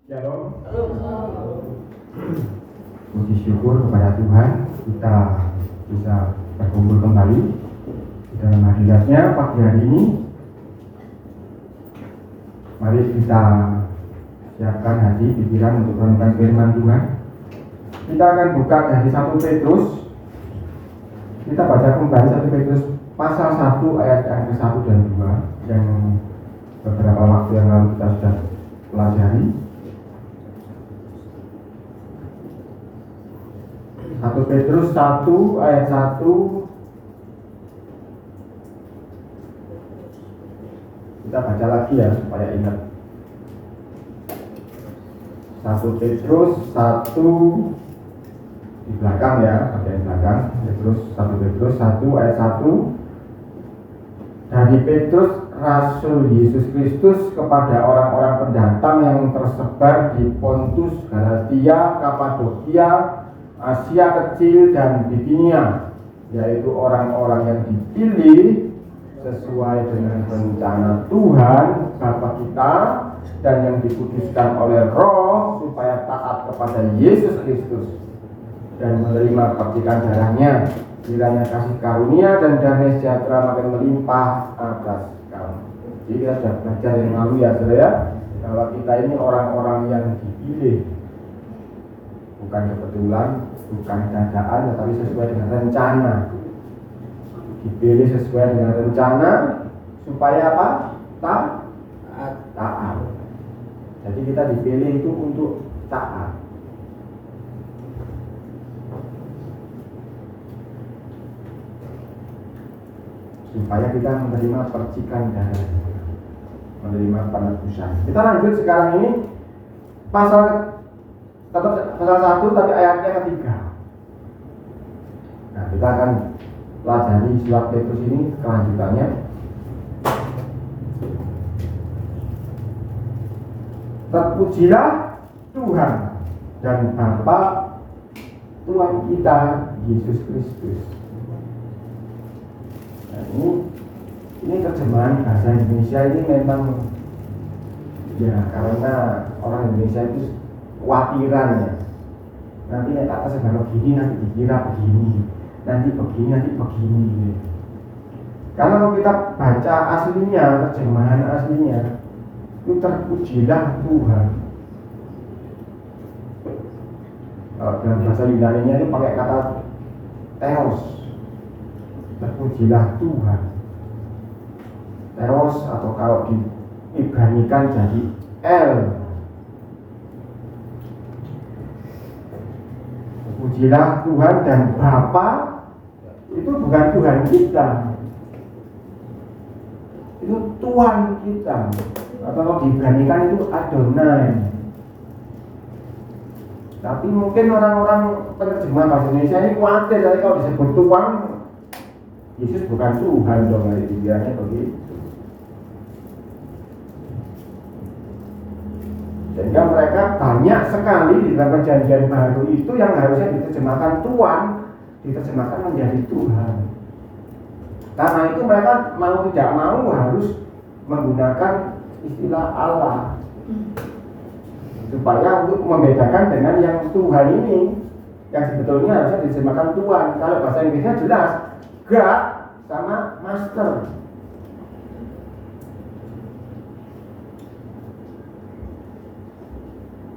Shalom. Puji syukur kepada Tuhan, kita bisa berkumpul kembali di dalam hadiratnya pagi hari ini. Mari kita siapkan hati, pikiran untuk merenungkan firman Tuhan. Kita akan buka dari 1 Petrus. Kita baca kembali 1 Petrus pasal 1 ayat yang ke-1 dan 2 yang beberapa waktu yang lalu kita sudah pelajari. 1 Petrus 1 ayat 1. Kita baca lagi ya supaya ingat. 1 Petrus 1 di belakang ya, bagian belakang. Petrus 1 Petrus 1 ayat 1. Dari Petrus Rasul Yesus Kristus kepada orang-orang pendatang yang tersebar di Pontus, Galatia, Kapadokia, Asia Kecil dan Bitinia, yaitu orang-orang yang dipilih sesuai dengan rencana Tuhan Bapa kita dan yang dikuduskan oleh Roh supaya taat kepada Yesus Kristus dan menerima percikan darahnya. Kiranya kasih karunia dan damai sejahtera makin melimpah atas kamu. Jadi kita sudah belajar yang lalu ya saudara, bahwa kita ini orang-orang yang dipilih, bukan kebetulan, bukan dadaan, tetapi sesuai dengan rencana. Dipilih sesuai dengan rencana supaya apa? Taat. Jadi kita dipilih itu untuk taat. Supaya kita menerima percikan darah, menerima penebusan. Kita lanjut sekarang ini pasal 1 tapi ayatnya ketiga. Nah, kita akan pelajari surat Petrus ini kelanjutannya. Terpujilah Tuhan dan Bapa Tuhan kita Yesus Kristus. Nah, ini terjemahan bahasa Indonesia ini memang ya karena orang Indonesia itu khawatiran ya. Nanti kata segala begini nanti dikira begini, nanti begini. Karena kalau kita baca aslinya, terjemahan aslinya, itu terpujilah Tuhan. Kalau dalam bahasa Yunani-nya itu pakai kata theos. Terpujilah Tuhan. Theos atau kalau diibranikan jadi El. Terpujilah Tuhan dan Bapa itu bukan Tuhan kita, itu Tuhan kita. Atau kalau diibranikan itu Adonai. Tapi mungkin orang-orang penerjemah bahasa Indonesia ini khawatir jadi kalau disebut Tuhan, Yesus bukan Tuhan dong, dikiranya begitu. Sehingga mereka banyak sekali di dalam perjanjian baru itu yang harusnya diterjemahkan Tuhan, diterjemahkan menjadi Tuhan. Karena itu mereka mau tidak mau harus menggunakan istilah Allah supaya untuk membedakan dengan yang Tuhan ini yang sebetulnya harusnya diterjemahkan Tuhan. Kalau bahasa Inggrisnya jelas God sama Master.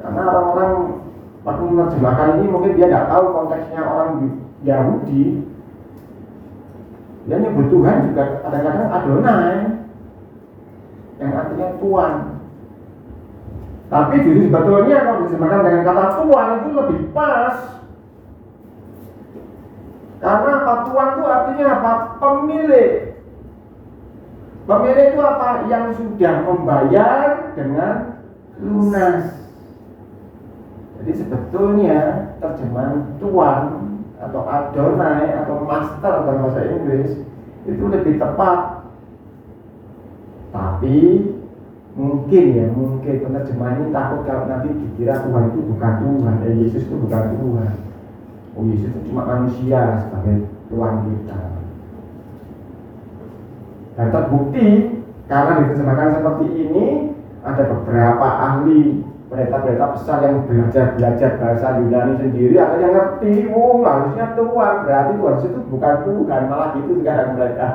Karena orang-orang waktu menerjemahkan ini mungkin dia tidak tahu konteksnya orang Yahudi. Dia nyebut Tuhan juga kadang-kadang Adonai, yang artinya Tuhan. Tapi justru sebetulnya kalau diterjemahkan dengan kata Tuhan itu lebih pas. Karena apa? Tuhan itu artinya apa? Pemilik. Pemilik itu apa? Yang sudah membayar dengan lunas. Jadi sebetulnya terjemahan Tuhan atau Adonai atau Master dalam bahasa Inggris itu lebih tepat. Tapi mungkin penerjemahan ini takut kalau nanti dikira Tuhan itu bukan Tuhan, Yesus itu bukan Tuhan. Oh, Yesus itu cuma manusia sebagai Tuhan kita. Dan terbukti karena diterjemahkan seperti ini, ada beberapa ahli pendeta-pendeta besar yang belajar bahasa Yunani sendiri akhirnya ngerti, harusnya Tuhan, berarti Tuhan itu bukan Tuhan, malah gitu sekarang mereka.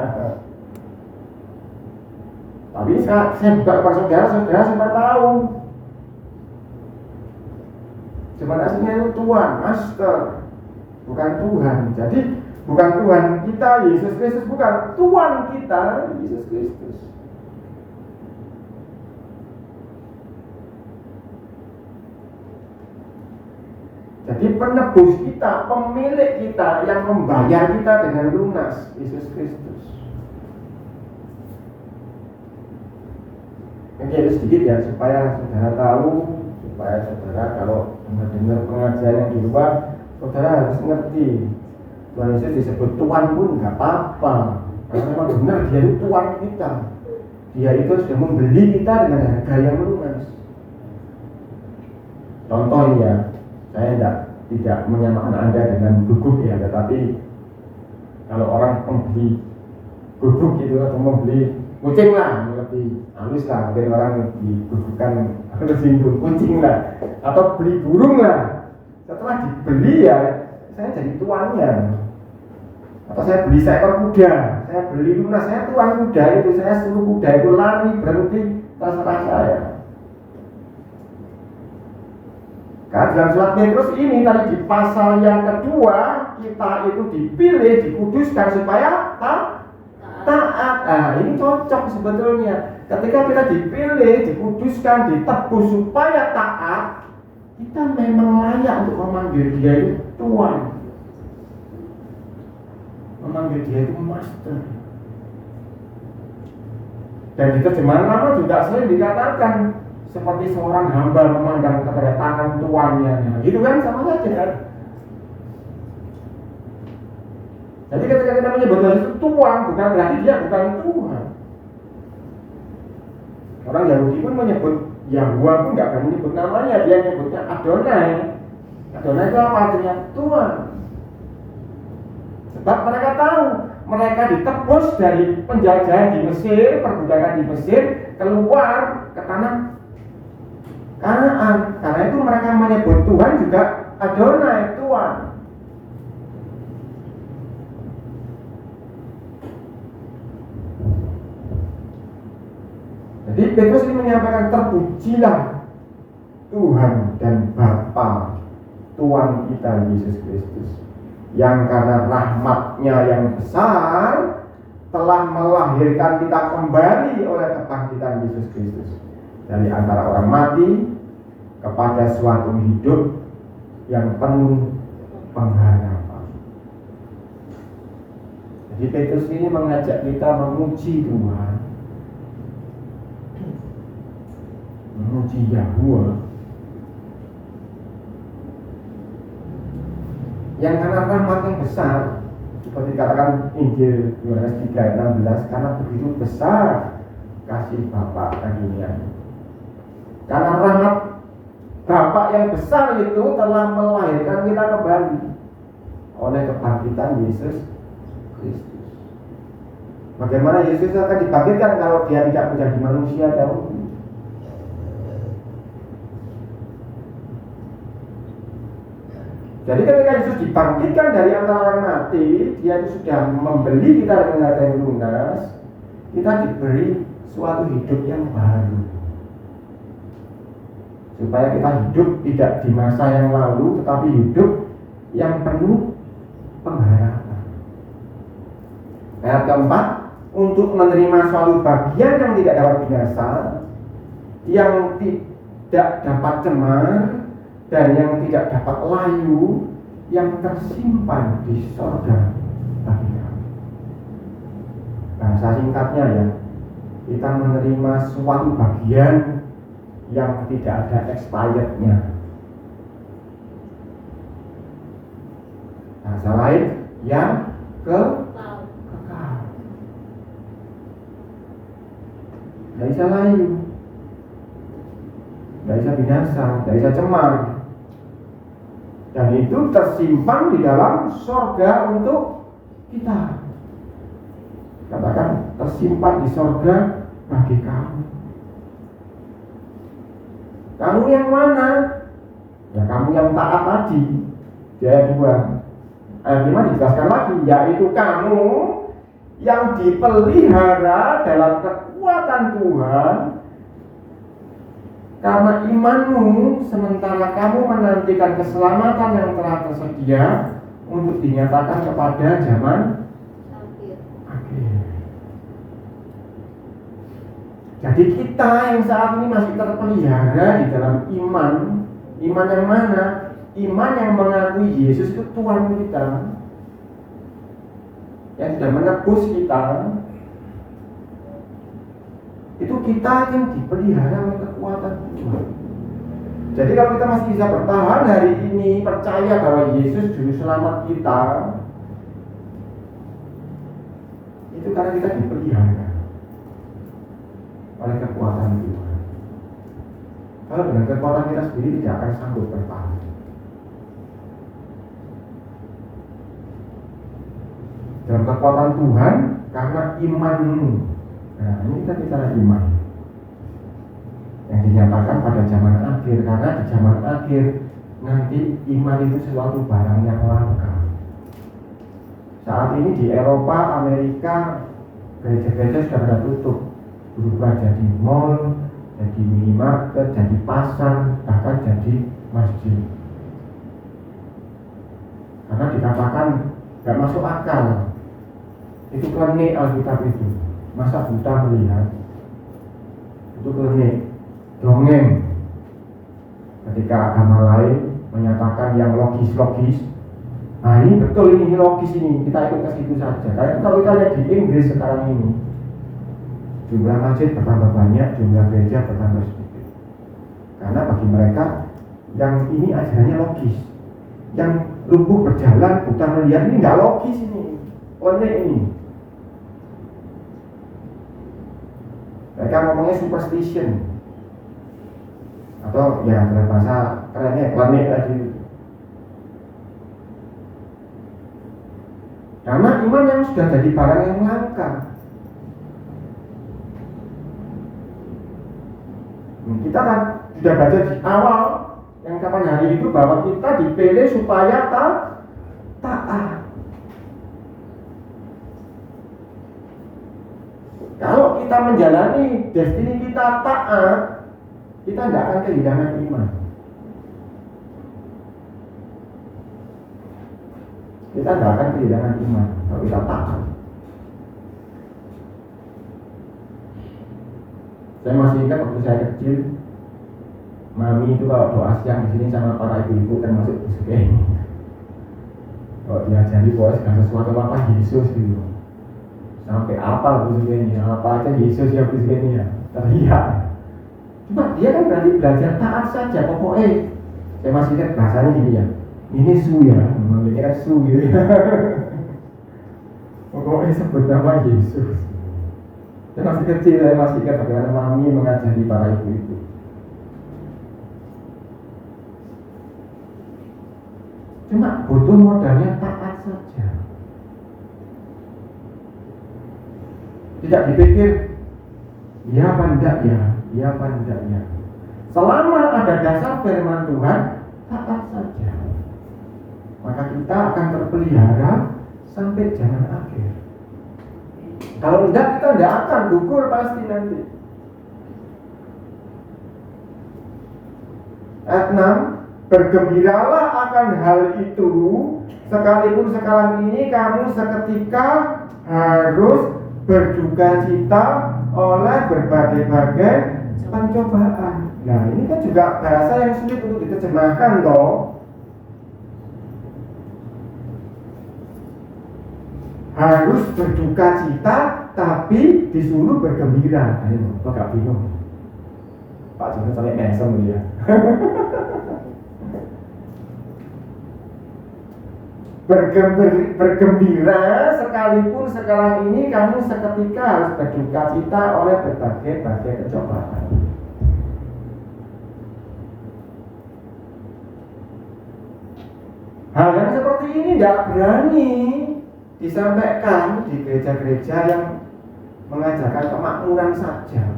Tapi saya buka kepada saudara semua tahu cuman aslinya itu Tuhan, Master, bukan Tuhan. Jadi bukan Tuhan kita Yesus Kristus, bukan Tuhan kita Yesus Kristus. Jadi penebus kita, pemilik kita, yang membayar kita dengan lunas, Yesus Kristus. Oke, itu sedikit ya, supaya saudara tahu, supaya saudara kalau mendengar pengajaran yang di luar, saudara harus ngerti. Tuhan Yesus disebut Tuhan pun nggak apa-apa, karena memang benar Dia itu Tuhan kita. Dia itu sudah membeli kita dengan harga yang lunas. Contohnya, saya tidak menyamakan Anda dengan guguk ya, tetapi kalau orang membeli guguk itu atau membeli kucing lah, lebih halus lah, mungkin orang digugukan tersinggung kucing lah, atau beli burung lah. Setelah dibeli ya, saya jadi tuannya. Atau saya beli seekor kuda, saya beli lunas, saya tuan kuda itu, saya suruh kuda itu lari, berhenti, terserah saya. Karena dalam surat Petrus ini tadi di pasal yang kedua, kita itu dipilih, dikuduskan supaya taat. Nah, ini cocok sebetulnya. Ketika kita dipilih, dikuduskan, ditebus supaya taat, kita memang layak untuk memanggil Dia itu Tuhan, memanggil Dia itu Master. Dan di terjemahan lama juga sering dikatakan seperti seorang hamba memandang kepada tangan tuannya. Itu kan sama saja kan? Jadi ketika kita menyebut Tuhan itu Tuhan, bukan berarti Dia bukan Tuhan. Orang Yahudi pun menyebut Yahweh pun nggak akan menyebut namanya, dia menyebutnya Adonai. Adonai itu apa artinya? Tuhan. Sebab mereka tahu, mereka ditebus dari penjajahan di Mesir, perbudakan di Mesir, keluar ke tanah Kanaan. Karena itu mereka menyebut Tuhan juga Adonai, Tuhan. Jadi Petrus ini menyampaikan, terpujilah Tuhan dan Bapa Tuhan kita Yesus Kristus, yang karena rahmat-Nya yang besar telah melahirkan kita kembali oleh kebangkitan Yesus Kristus dari antara orang mati kepada suatu hidup yang penuh pengharapan. Jadi Petrus ini mengajak kita memuji Tuhan, memuji Yahweh, yang karena rahmat yang besar, seperti dikatakan Injil Yohanes 3:16, karena begitu besar kasih Bapa ke dunia. Karena rahmat Bapa yang besar itu telah melahirkan kita kembali oleh kebangkitan Yesus Kristus. Bagaimana Yesus akan dibangkitkan kalau Dia tidak menjadi manusia dahulu? Jadi ketika Yesus dibangkitkan dari antara orang mati, Dia itu sudah membeli kita dengan harga yang lunas. Kita diberi suatu hidup yang baru, supaya kita hidup tidak di masa yang lalu, tetapi hidup yang penuh pengharapan. Ayat keempat, untuk menerima suatu bagian yang tidak dapat binasa, yang tidak dapat cemar, dan yang tidak dapat layu, yang tersimpan di sorga bagi kami. Bahasa singkatnya ya, kita menerima suatu bagian yang tidak ada expirednya. Bahasa lain, yang kekal. Tidak bisa layu, tidak bisa binasa, tidak bisa cemar. Dan itu tersimpan di dalam sorga untuk kita. Katakan, tersimpan di sorga bagi kamu. Kamu yang mana? Ya kamu yang taat tadi. Di ayat 2. Ayat 5 dijelaskan lagi, yaitu kamu yang dipelihara dalam kekuatan Tuhan karena imanmu, sementara kamu menantikan keselamatan yang telah tersedia untuk dinyatakan kepada zaman akhir. Jadi kita yang saat ini masih terpelihara di dalam iman yang mana? Iman yang mengakui Yesus itu Tuhan kita, yang sudah menebus kita. Itu kita yang dipelihara oleh kekuatan Tuhan. Jadi kalau kita masih bisa bertahan hari ini, percaya bahwa Yesus juru selamat kita, itu karena kita dipelihara oleh kekuatan Tuhan. Kalau dengan kekuatan kita sendiri tidak akan sanggup bertahan. Dalam kekuatan Tuhan karena imanmu. Nah, ini kita bicara iman yang dinyatakan pada zaman akhir, karena di zaman akhir nanti iman itu suatu barang yang langka. Saat ini di Eropa, Amerika, gereja-gereja sudah pada tutup, berubah jadi mall, jadi minimarket, jadi pasar, bahkan jadi masjid. Karena dikatakan gak masuk akal. Itu klenik Alkitab itu. Masa buta melihat? Itu klenik, dongeng. Ketika agama lain menyatakan yang logis-logis, nah ini betul, ini logis, ini kita ikut ke situ saja. Karena itu kalau kita lihat di Inggris sekarang ini, jumlah masjid bertambah banyak, jumlah gereja bertambah sedikit. Karena bagi mereka yang ini ajarannya logis, yang lumpuh berjalan, buta melihat, ini nggak logis, ini klenik ini. Mereka ngomongnya superstition, atau ya dalam bahasa kerennya klenik tadi. Karena iman yang sudah jadi barang yang langka. Kita kan sudah baca di awal yang kapan hari itu bahwa kita dipilih supaya taat. Kalau kita menjalani destiny kita taat, kita tidak akan kehilangan iman. Kita tidak akan kehilangan iman kalau kita taat. Saya masih ingat waktu saya kecil, mami itu kalau doa siang di sini sama para ibu-ibu termasuk Bu ini, kalau diajari bahwa segala sesuatu apa Yesus gitu. Sampai apa Bu ini, apa aja Yesus ya Bu ini ya, teriak. Cuma dia kan berarti belajar taat saja, pokoknya. Saya masih ingat bahasanya gini ya, ini su ya, namanya kan su gitu. Pokoknya sebut nama Yesus. Saya masih kecil, saya masih ingat bagaimana mami mengajari para ibu itu. Cuma butuh modalnya taat saja. Tidak dipikir, ya apa enggak ya, ya apa enggak ya. Selama ada dasar firman Tuhan, taat saja. Maka kita akan terpelihara sampai zaman akhir. Kalau enggak, kita enggak akan gugur pasti nanti. Ayat 6, bergembiralah akan hal itu, sekalipun sekarang ini kamu seketika harus berduka cita oleh berbagai-bagai pencobaan. Nah, ini kan juga bahasa yang sulit untuk diterjemahkan toh. Harus berduka cita tapi disuruh bergembira. Ayo, kok gak bingung? Pak Jono sampai mesem dia. Bergembira sekalipun sekarang ini kamu seketika harus berduka cita oleh berbagai-bagai kecobaan. Hal yang seperti ini tidak berani disampaikan di gereja-gereja yang mengajarkan kemakmuran saja.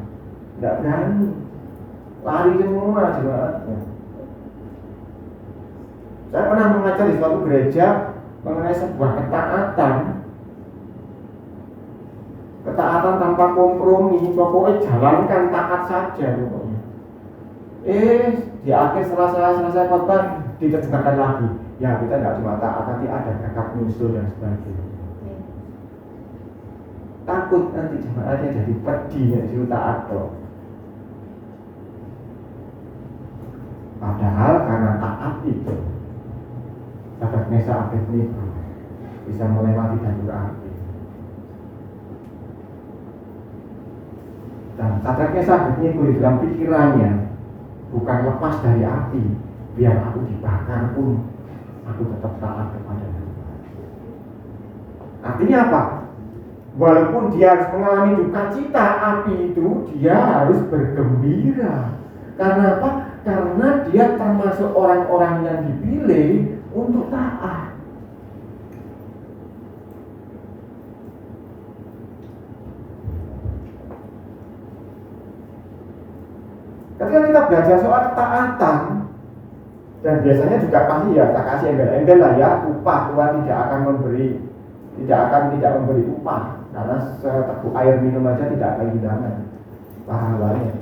Tidak berani. lari semua jemaatnya. Saya pernah mengajar di suatu gereja mengenai sebuah ketaatan tanpa kompromi, pokoknya jalankan, taat saja pokoknya. Di akhir selesai khotbah diterjemahkan lagi. Ya kita tidak cuma taat, tapi ada kakak nyusul dan sebagainya. Takut nanti jemaatnya jadi pedih, jadi taat toh. Padahal karena taat itu Sahabat Mesa Abed Negro bisa melewati jalur api. Dan Sahabat Mesa Abed Negro di dalam pikirannya bukan lepas dari api, biar aku dibakar pun aku tetap taat kepada Tuhan. Artinya apa? Walaupun dia harus mengalami duka cita api itu, dia harus bergembira. Karena apa? Karena dia termasuk orang-orang yang dipilih untuk taat. Ketika kita belajar soal ketaatan, dan biasanya juga pasti ya tak kasih embel-embel lah ya, upah Tuhan tidak memberi upah, karena seteguk air minum aja tidak kehilangan pahalanya.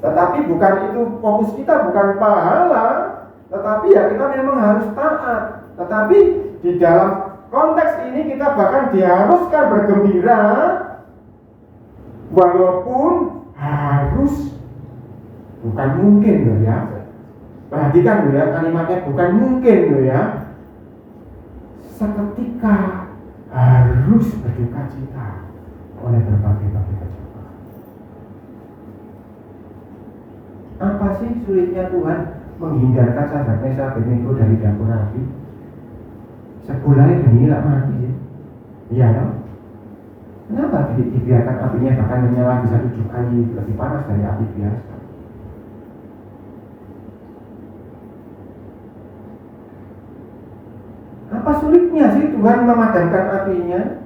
Tetapi bukan itu fokus kita, bukan pahala, tetapi ya kita memang harus taat. Tetapi di dalam konteks ini kita bahkan diharuskan bergembira, walaupun harus, bukan mungkin loh ya. Perhatikan loh ya, kalimatnya bukan mungkin loh ya. Seketika harus berduka cita oleh berbagai kecelakaan. Apa sih sulitnya Tuhan menghindarkan Sahabat Mesa Abed Negro dari dapur api? Sebulan ini tak mati ya? Iya no? Kenapa dibiarkan apinya bahkan menyala bisa 7 kali lebih panas dari api biasa? Apa sulitnya sih Tuhan memadamkan apinya?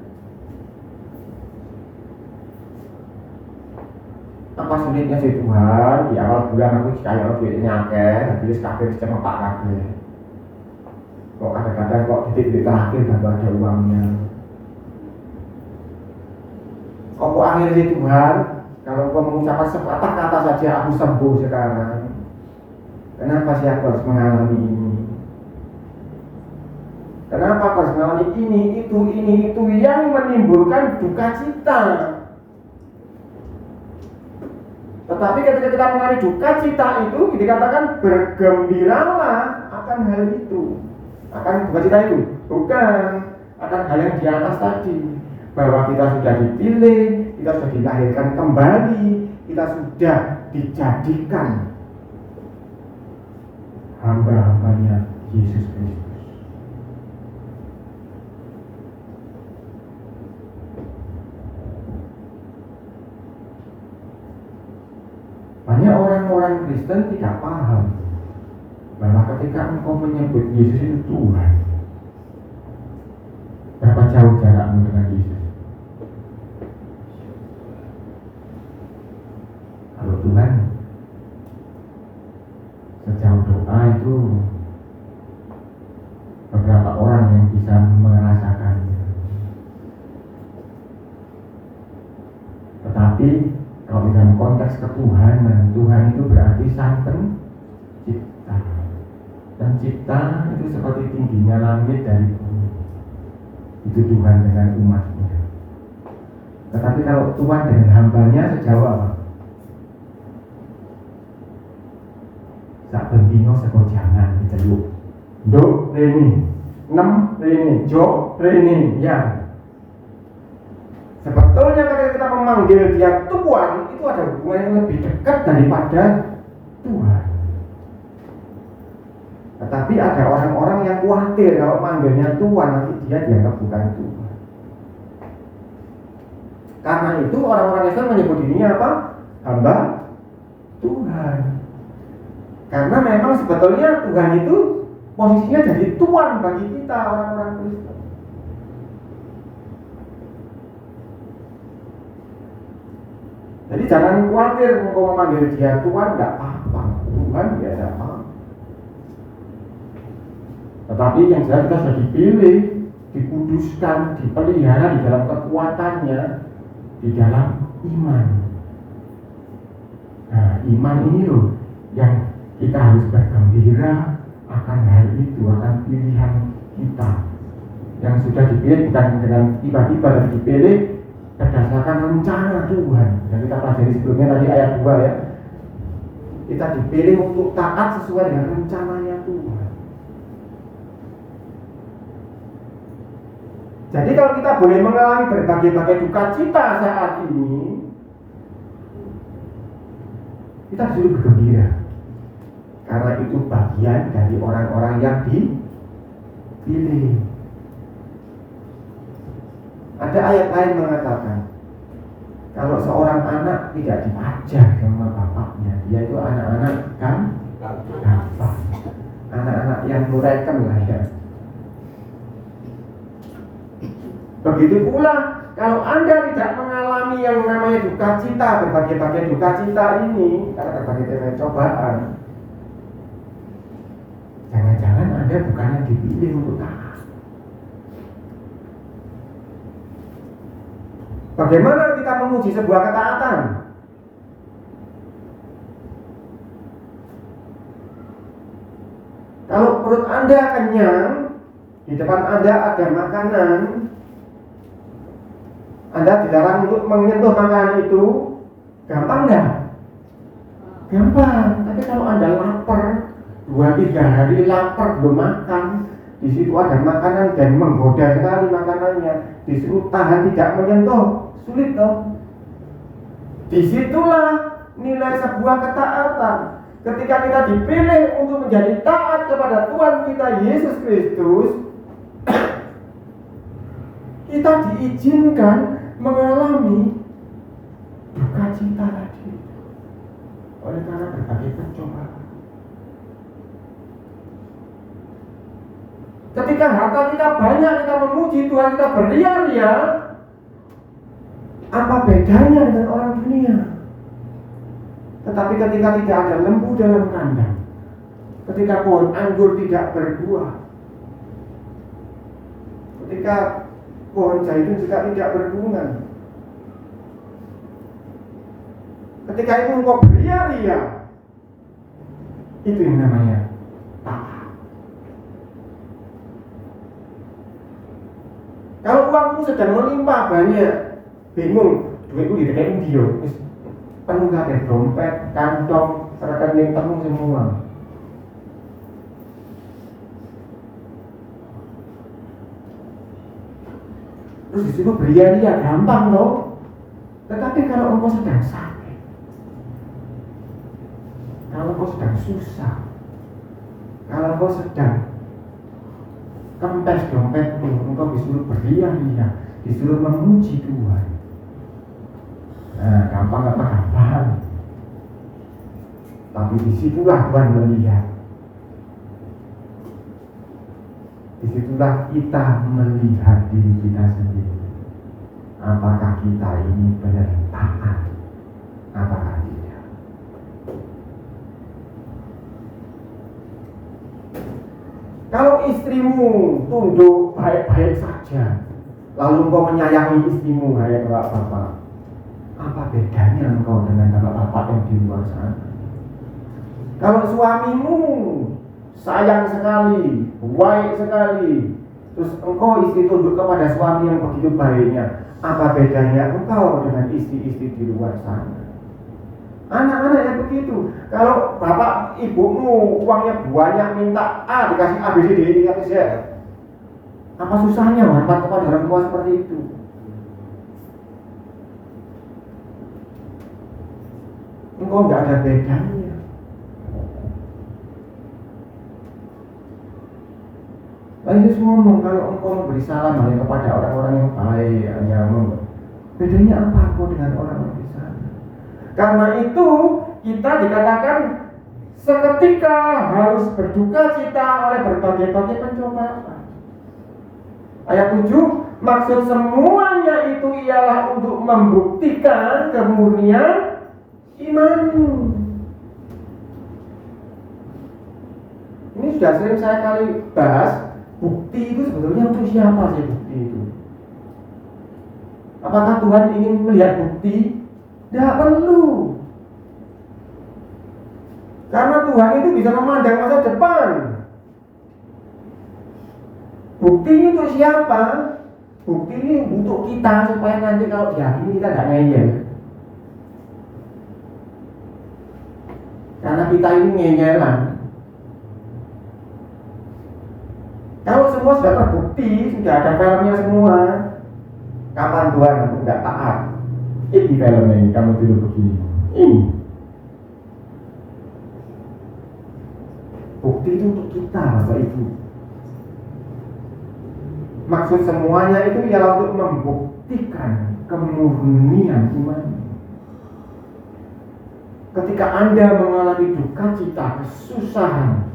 Apa sulitnya sih Tuhan? Di awal bulan aku kaya duitnya akeh, habis kabeh cuma Pak kabeh. Kok kadang-kadang kok detik-detik terakhir gak ada uangnya. Kok akhir sih Tuhan? Kalau kau mengucapkan sepatah kata saja aku sembuh sekarang. Kenapa sih aku harus mengalami ini? Kenapa aku harus mengalami ini itu yang menimbulkan duka cita? Tetapi ketika kita mengalami duka cita itu, dikatakan bergembiralah akan hal itu. Akan duka cita itu, bukan akan hal yang di atas tadi. Bahwa kita sudah dipilih, kita sudah dilahirkan kembali, kita sudah dijadikan hamba-hambanya Yesus Kristus. Banyak orang-orang Kristen tidak paham bahwa ketika engkau menyebut Yesus itu Tuhan, berapa jauh jarakmu dengan Yesus? Kalau Tuhan sejauh doa itu beberapa orang yang bisa merasakannya. Tetapi kalau dalam konteks ketuhanan, Tuhan itu berarti Sang Pencipta. Pencipta itu seperti tingginya langit dari bumi. Itu Tuhan dengan umatnya. Tetapi kalau Tuhan dengan hambanya sejauh apa? Sak bendino sekojangan diceluk. Do reni, 6 reni, jo reni, ya. Sebetulnya ketika kita memanggil dia Tuhan, itu ada hubungan yang lebih dekat daripada Tuhan. Tetapi ada orang-orang yang khawatir kalau manggilnya Tuhan, nanti dia dianggap bukan Tuhan. Karena itu orang-orang Islam menyebut dirinya apa? Hamba Tuhan. Karena memang sebetulnya Tuhan itu posisinya jadi Tuhan bagi kita orang-orang Kristen. Jadi jangan khawatir engkau memanggil dia Tuhan, nggak apa-apa. Tuhan ya ada apa. Tetapi yang jelas kita sudah dipilih, dikuduskan, dipelihara di dalam kekuatannya, di dalam iman. Nah, iman ini loh yang kita harus bergembira akan hal itu, akan pilihan kita yang sudah dipilih bukan dengan tiba-tiba, tapi dipilih berdasarkan rencana Tuhan. Yang kita pelajari sebelumnya tadi ayat 2 ya. Kita dipilih untuk taat sesuai dengan rencananya Tuhan. Jadi kalau kita boleh mengalami berbagai-bagai duka cita saat ini, kita disuruh bergembira. Karena itu bagian dari orang-orang yang dipilih. Ada ayat lain mengatakan, kalau seorang anak tidak diajar sama bapaknya, dia itu anak-anak gampang, anak-anak yang mureken lah ya. Begitu pula kalau Anda tidak mengalami yang namanya duka cita, berbagai-bagai duka cita ini, karena berbagai cobaan, jangan-jangan Anda bukan yang dipilih untuk taat. Bagaimana kita menguji sebuah ketaatan? Kalau perut Anda kenyang, di depan Anda ada makanan, Anda dilarang untuk menyentuh makanan itu, gampang enggak? Gampang. Tapi kalau Anda lapar, 2-3 hari lapar belum makan, di situ ada makanan dan menggoda sekali makanannya, disuruh tahan tidak menyentuh, sulit toh. Disitulah nilai sebuah ketaatan. Ketika kita dipilih untuk menjadi taat kepada Tuhan kita Yesus Kristus, kita diizinkan mengalami duka cita tadi oleh karena berbagai pencobaan. Ketika harta kita banyak, kita memuji Tuhan, kita beria-ria, apa bedanya dengan orang dunia? Tetapi ketika tidak ada lembu dalam kandang, ketika pohon anggur tidak berbuah, ketika pohon zaitun juga tidak berbunga, ketika itu engkau beria-ria, itu yang namanya taat. Kalau uangmu sedang melimpah banyak, bingung, duitku di rekening dia, penuh kabeh, dompet, kantong, rekening penuh semua. Terus disuruh beria-ria, gampang loh. Tetapi kalau engkau sedang sakit, kalau engkau sedang susah, kalau engkau sedang kempes dompetmu, engkau disuruh beria-ria, disuruh memuji Tuhan. Nah, gampang apa gampang? Tapi disitulah Tuhan melihat. Disitulah kita melihat diri kita sendiri. Apakah kita ini benar taat? Apakah tidak? Kalau istrimu tunduk baik-baik saja, lalu engkau menyayangi istrimu, hai bapak-bapak, apa bedanya engkau dengan bapak-bapak yang di luar sana? Kalau suamimu sayang sekali, baik sekali, terus engkau istri tunduk kepada suami yang begitu baiknya, apa bedanya engkau dengan istri-istri di luar sana? Anak-anak yang begitu, kalau bapak ibumu uangnya banyak minta A dikasih A, B, C, D, E, F, G, apa susahnya hormat kepada orang tua seperti itu? Engkau nggak ada bedanya. Lalu Yesus ngomong, kalau engkau memberi salam hanya kepada orang-orang yang baik, hanya bedanya apa engkau dengan orang-orang di sana? Karena itu kita dikatakan seketika harus berduka cita oleh berbagai-bagai pencobaan. Ayat 7, Maksud semuanya itu ialah untuk membuktikan kemurnian imanmu. Ini sudah sering saya kali bahas. Bukti itu sebetulnya untuk siapa sih bukti itu? Apakah Tuhan ingin melihat bukti? Tidak perlu. Karena Tuhan itu bisa memandang masa depan. Bukti ini untuk siapa? Bukti ini untuk kita supaya nanti kalau diyakini kita tidak ngeyel. Karena kita ini ngeyelan. Kalau semua sudah terbukti, sudah ada filmnya semua, kapan Tuhan aku tidak taat? Ini filmnya ini, kamu dulu begini. Ini bukti itu untuk kita, Bapak Ibu. Maksud semuanya itu ialah untuk membuktikan kemurnian iman. Ketika Anda mengalami duka cita, kesusahan,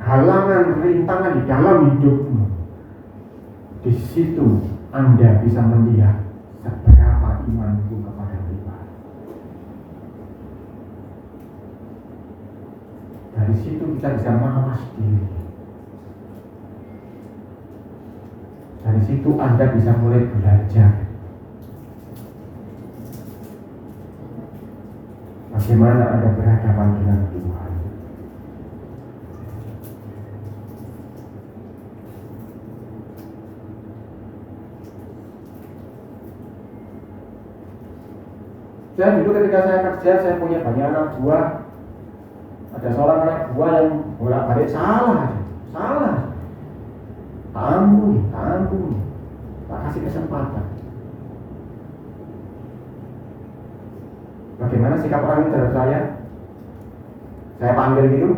halangan, rintangan di dalam hidupmu, di situ Anda bisa melihat seberapa imanmu kepada Tuhan. Dari situ kita bisa mawas diri. Dari situ Anda bisa mulai belajar bagaimana Anda berhadapan dengan Tuhan. Saya dulu ketika saya kerja, saya punya banyak anak buah. Ada seorang anak buah yang bolak-balik salah. Ampun, tak kasih kesempatan. Bagaimana sikap orang ini terhadap saya? Saya panggil gitu,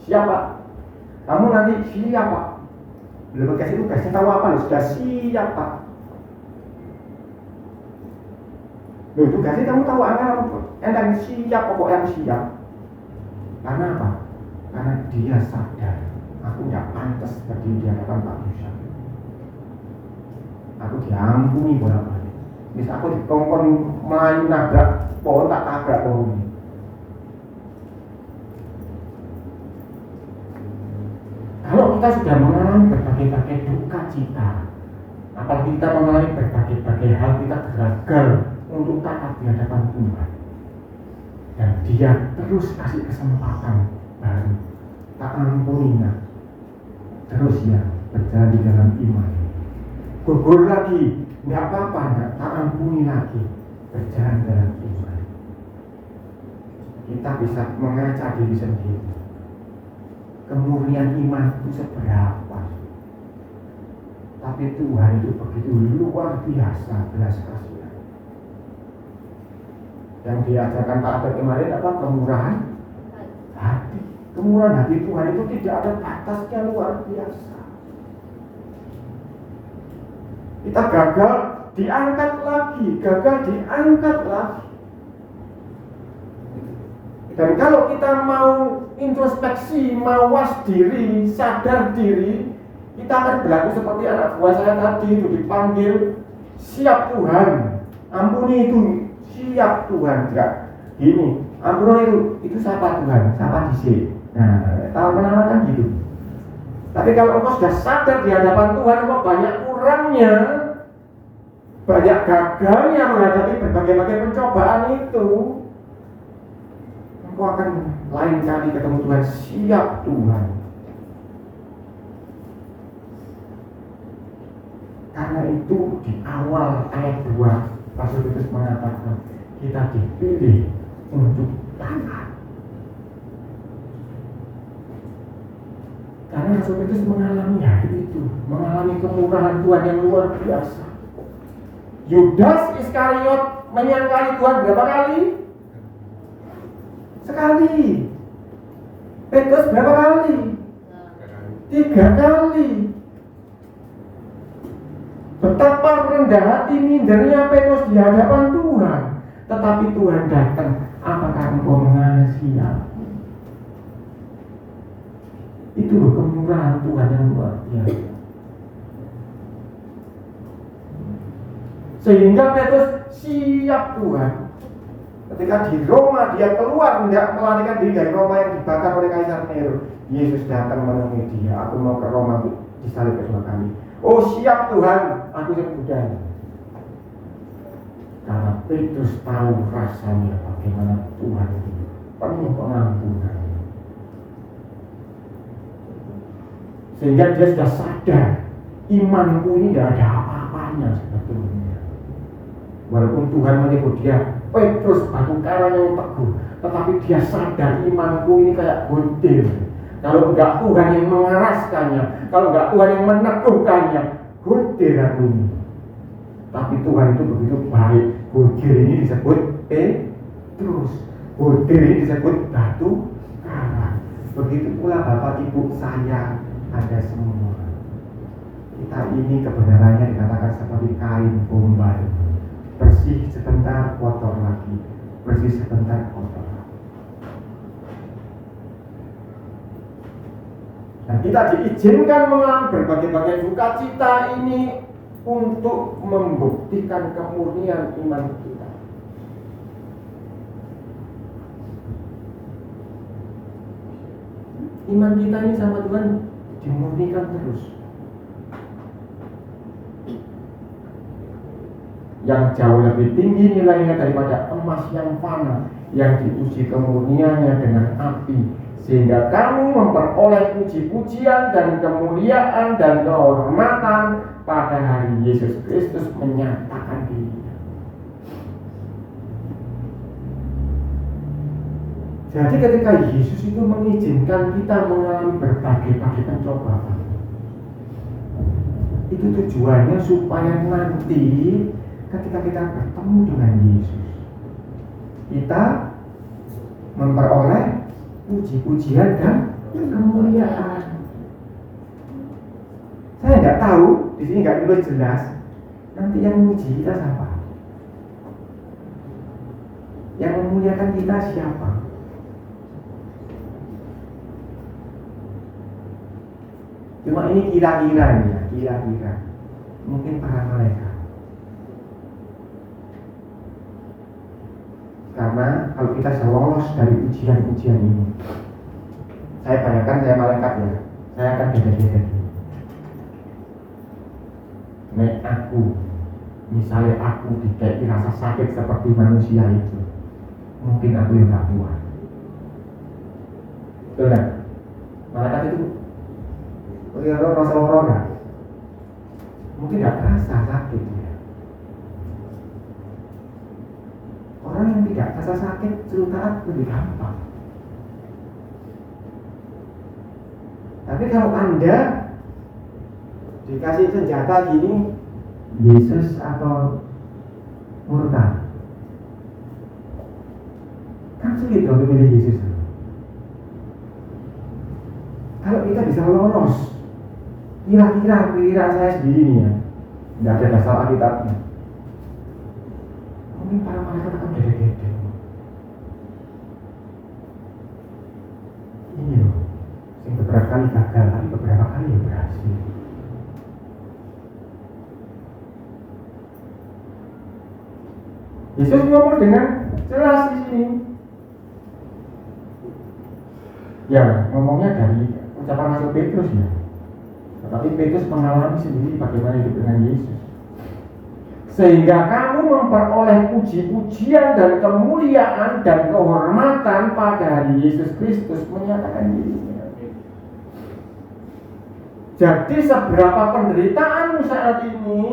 siapa? Kamu nanti siapa? Belum kasih tugasnya tahu apa? Sudah siapa? Loh, tugasnya kamu tahu apa? Entah siap, pokoknya aku siap. Karena apa? Karena dia sadar aku tidak pantas berdiri di hadapan Pak Musa. Aku diampuni bolak-balik. Bisa aku dikongkon melayu nabrak pohon, tak tabrak pohon. Kalau kita sudah mengalami berbagai-bagai duka cita, apalagi kita mengalami berbagai-bagai hal, kita gagal untuk taat di hadapan Tuhan, dan Dia terus kasih kesempatan baru, tak ampuninya, terus ya berjalan di dalam iman, gugur lagi, nggak apa-apa, tak ampuni lagi, berjalan dalam iman. Kita bisa mengaca diri sendiri, kemurnian iman itu seberapa, tapi Tuhan itu begitu luar biasa belas kasihan. Yang diajarkan Pak Abed kemarin apa? Kemurahan hati. Kemurahan hati Tuhan itu tidak ada batasnya, luar biasa. Kita gagal, diangkat lagi, gagal, diangkat lagi. Dan kalau kita mau introspeksi, mawas diri, sadar diri, kita akan berlaku seperti anak buah saya tadi itu dipanggil, siap Tuhan, ampuni itu, siap Tuhan, enggak gini, ampun itu siapa Tuhan, siapa disi. Nah, tahu kenapa kan gitu. Tapi kalau engkau sudah sadar di hadapan Tuhan, engkau banyak kurangnya, banyak gagalnya menghadapi berbagai-bagai pencobaan itu, engkau akan lain kali ketemu Tuhan, siap Tuhan. Karena itu di awal ayat 2 Rasul Petrus mengatakan kita dipilih untuk taat. Karena Rasul Petrus mengalami hal itu, mengalami kemurahan Tuhan yang luar biasa. Yudas Iskariot menyangkali Tuhan berapa kali? Sekali. Petrus berapa kali? 3 kali. Betapa rendah hati mindernya Petrus di hadapan Tuhan. Tetapi Tuhan datang, apakah engkau mengasihi aku? Itu loh kemurahan Tuhan yang luar biasa. Sehingga Petrus siap Tuhan. Ketika di Roma dia keluar hendak melarikan diri dari Roma yang dibakar oleh Kaisar Nero, Yesus datang menemui dia. Aku mau ke Roma untuk disalib kedua kali. Oh siap Tuhan, aku sudah. Karena Petrus tahu rasanya bagaimana Tuhan itu penuh pengampunan. Sehingga dia sudah sadar imanku ini tidak ada apa-apanya sebetulnya. Walaupun Tuhan menyebut dia Petrus batu karang yang teguh, tetapi dia sadar imanku ini kayak gunting. Kalau enggak Tuhan yang mengeraskannya, kalau enggak Tuhan yang meneguhkannya, gunting aku ini. Tapi Tuhan itu begitu baik. Gunting ini disebut Petrus, gunting ini disebut batu karang. Begitu pula Bapak Ibu saya ada semua. Kita ini kebenarannya dikatakan seperti kain bombay, bersih sebentar, kotor lagi, bersih sebentar, kotor lagi. Dan kita diizinkan mengalami berbagai-bagai duka cita ini untuk membuktikan kemurnian iman kita. Iman kita ini sama Tuhan dimurnikan terus. Yang jauh lebih tinggi nilainya daripada emas yang fana, yang diuji kemurniannya dengan api, sehingga kamu memperoleh puji-pujian dan kemuliaan dan kehormatan pada hari Yesus Kristus menyatakan dirinya. Jadi ketika Yesus itu mengizinkan kita mengalami berbagai-bagai pencobaan, itu tujuannya supaya nanti ketika kita bertemu dengan Yesus, kita memperoleh puji-pujian dan kemuliaan. Saya nggak tahu, di sini nggak tulis jelas. Nanti yang memuji kita siapa? Yang memuliakan kita siapa? Cuma ini kira-kira nih ya, kira-kira. Mungkin para malaikat. Karena kalau kita bisa lolos dari ujian-ujian ini, saya bayangkan saya malaikat ya, saya akan beda-beda. Nek aku, misalnya aku dikei rasa sakit seperti manusia itu, mungkin aku yang gak kuat. Betul kan? Malaikat itu rasa corona, mungkin gak terasa sakit ya. Orang yang tidak rasa sakit cerita lebih gampang. Tapi kalau Anda dikasih senjata gini, Yesus atau murtad, kan sulit untuk milih Yesus. Kalau kita bisa lolos, kira-kira saya sendiri nih ya, tidak ada dasar Alkitabnya, mungkin para malaikat akan beda-beda. Ini loh, yang beberapa kali gagal, tapi beberapa kali ya berhasil. Yesus ngomong dengan jelas di sini. Ya, ngomongnya dari ucapan Rasul Petrus ya. Tetapi Petrus mengalami sendiri bagaimana hidup dengan Yesus. Sehingga kamu memperoleh puji-pujian dan kemuliaan dan kehormatan pada hari Yesus Kristus menyatakan dirinya. Jadi seberapa penderitaanmu saat ini,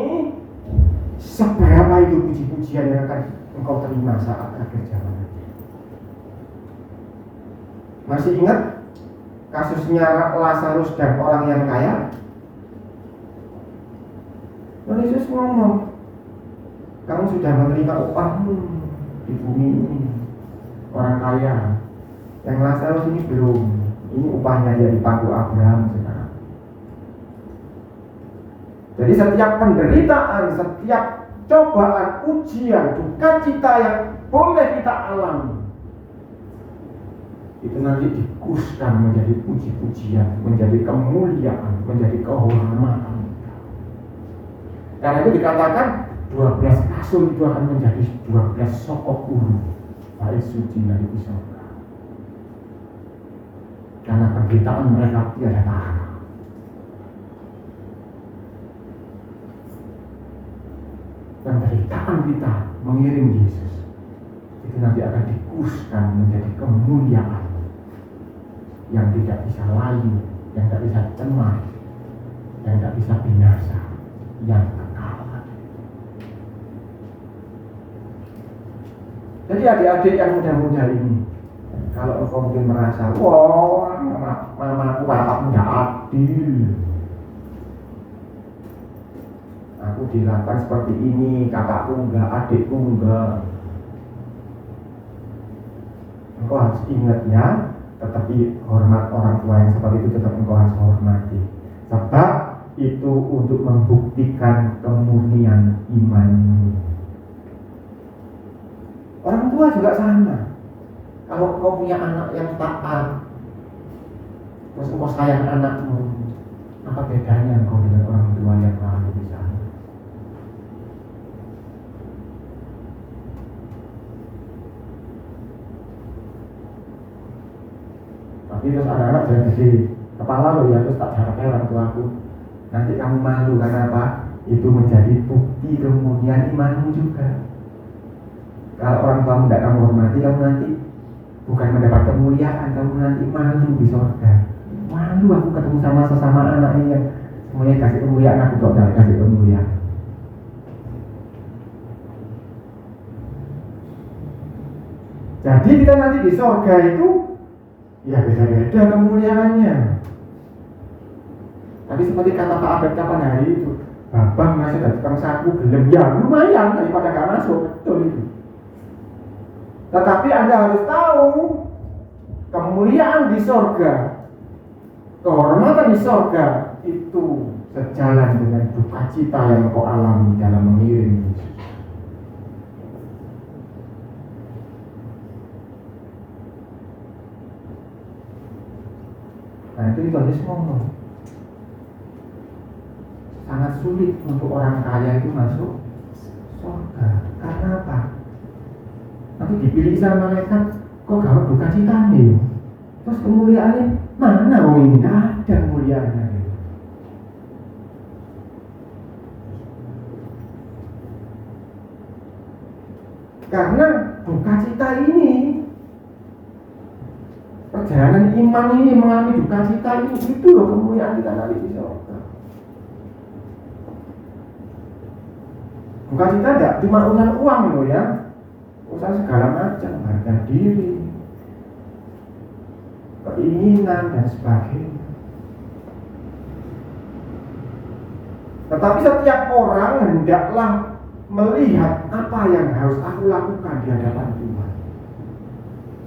seberapa itu puji-pujian yang akan engkau terima saat akhir zaman. Masih ingat kasusnya Lazarus dan orang yang kaya? Dan Yesus ngomong, kamu sudah menerima upahmu di bumi ini. Orang kaya, yang Lazarus ini belum. Ini upahnya dari paku Abraham sekarang. Jadi setiap penderitaan, setiap cobaan, ujian, duka cita yang boleh kita alami, itu nanti dikuskan menjadi puji-pujian, menjadi kemuliaan, menjadi kehormatan. Karena itu dikatakan 12 rasul itu akan menjadi 12 sokok guru bait suci dari surga. Karena penderitaan mereka tiada tahan. Penderitaan kita mengiring Yesus itu nanti akan dikhususkan menjadi kemuliaan yang tidak bisa layu, yang tidak bisa cemar, yang tidak bisa binasa, yang kekal. Jadi adik-adik yang muda-muda ini, kalau engkau mungkin merasa, wah, mamaku bapakku tidak adil, aku dilakukan seperti ini, kakakku enggak, adikku enggak. Engkau harus ingat ya, tetapi hormat orang tua yang seperti itu tetap engkau harus hormati. Sebab itu untuk membuktikan kemurnian imanmu. Orang tua juga sama. Kalau engkau punya anak yang taat, terus engkau sayang anakmu, apa bedanya engkau dengan orang tua yang lalu di sana? Tapi terus anak-anak jangan jadi kepala lo ya, terus tak harapnya orang tuaku. Nanti kamu malu karena apa? Itu menjadi bukti kemurnian imanmu juga. Kalau orang tuamu tidak kamu hormati, kamu nanti bukan mendapat kemuliaan, kamu nanti malu di surga. Malu aku ketemu sama sesama anak ini yang semuanya kasih kemuliaan, aku kok tidak kasih kemuliaan. Jadi kita nanti di surga itu ya beda-beda kemuliaannya. Tapi seperti kata Pak Abed kapan hari itu, Babang masih dari tukang sapu gelem, ya lumayan daripada gak masuk, betul itu. Tetapi Anda harus tahu, kemuliaan di surga, kehormatan di surga itu sejalan dengan duka cita yang kau alami dalam mengiring Yesus. Nah itu Yesus ngomong, sangat sulit untuk orang kaya itu masuk surga. Karena apa? Nanti dipilih sama malaikat, kok gak duka cita nih? Terus kemuliaannya mana? Oh ini gak ada kemuliaannya. Karena duka cita ini, perjalanan iman ini mengalami duka cita ini, itu loh kemuliaan kita nanti di surga. Duka cita tidak cuma urusan uang loh ya, urusan segala macam, harga diri, keinginan dan sebagainya. Tetapi setiap orang hendaklah melihat apa yang harus aku lakukan di hadapan Tuhan.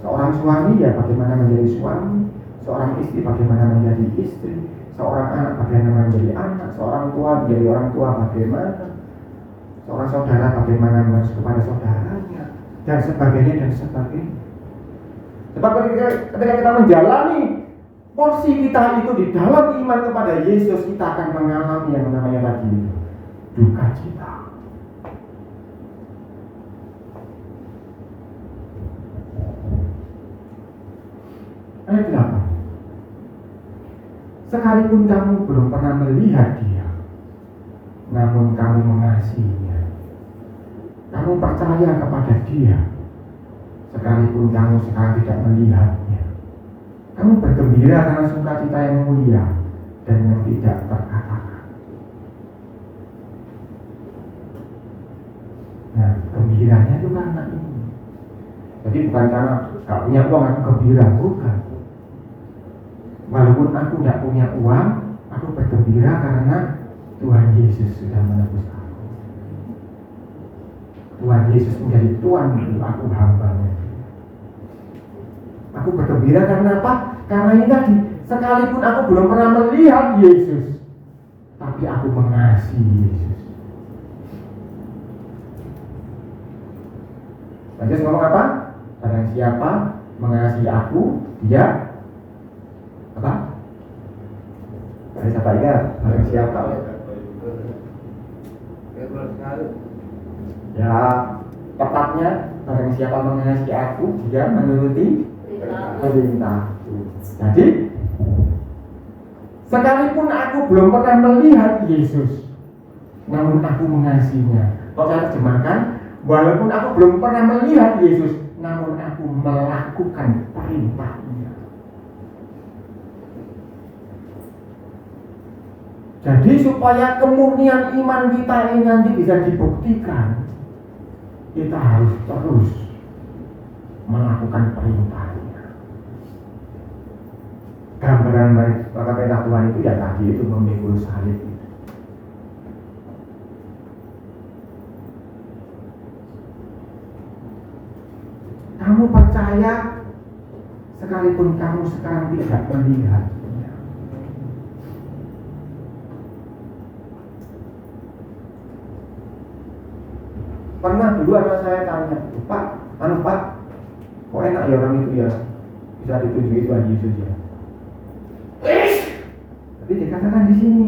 Seorang suami ya bagaimana menjadi suami, seorang istri bagaimana menjadi istri, seorang anak bagaimana menjadi anak, seorang tua menjadi orang tua bagaimana, seorang saudara bagaimana harus kepada saudaranya, dan sebagainya dan sebagainya. Sebab ketika kita menjalani porsi kita itu di dalam iman kepada Yesus, kita akan mengalami yang namanya tadi duka cita. Ayat 8. Sekalipun kamu belum pernah melihat Dia, namun kamu mengasihinya. Kamu percaya kepada Dia, sekalipun kamu sekarang tidak melihatnya. Kamu bergembira karena sukacita yang mulia dan yang tidak terkatakan. Nah, gembiranya itu karena ini. Jadi bukan karena gak punya uang aku gembira, bukan. Walaupun aku tidak punya uang, aku bergembira karena Tuhan Yesus sudah menebus aku. Tuhan Yesus menjadi Tuhan untuk aku, hamba-Nya. Aku bergembira karena apa? Karena ini tadi, sekalipun aku belum pernah melihat Yesus, tapi aku mengasihi Yesus. Yesus ngomong apa? Barang siapa mengasihi aku, dia apa? Barang siapa ingat? Barang siapa? Ya, tepatnya barang siapa mengasihi aku, dia menuruti perintahku. Jadi, sekalipun aku belum pernah melihat Yesus, namun aku mengasihinya. Kalau saya terjemahkan, walaupun aku belum pernah melihat Yesus, namun aku melakukan perintahnya. Jadi supaya kemurnian iman kita ini nanti bisa dibuktikan, kita harus terus melakukan perintahnya. Gambaran maka perintah Tuhan itu ya tadi itu memikul salib. Kamu percaya sekalipun kamu sekarang tidak melihat. Pernah dulu anak saya tanya, Pak, kok enak ya orang itu ya bisa ditunjuki Tuhan Yesus ya? Tapi dikatakan di sini,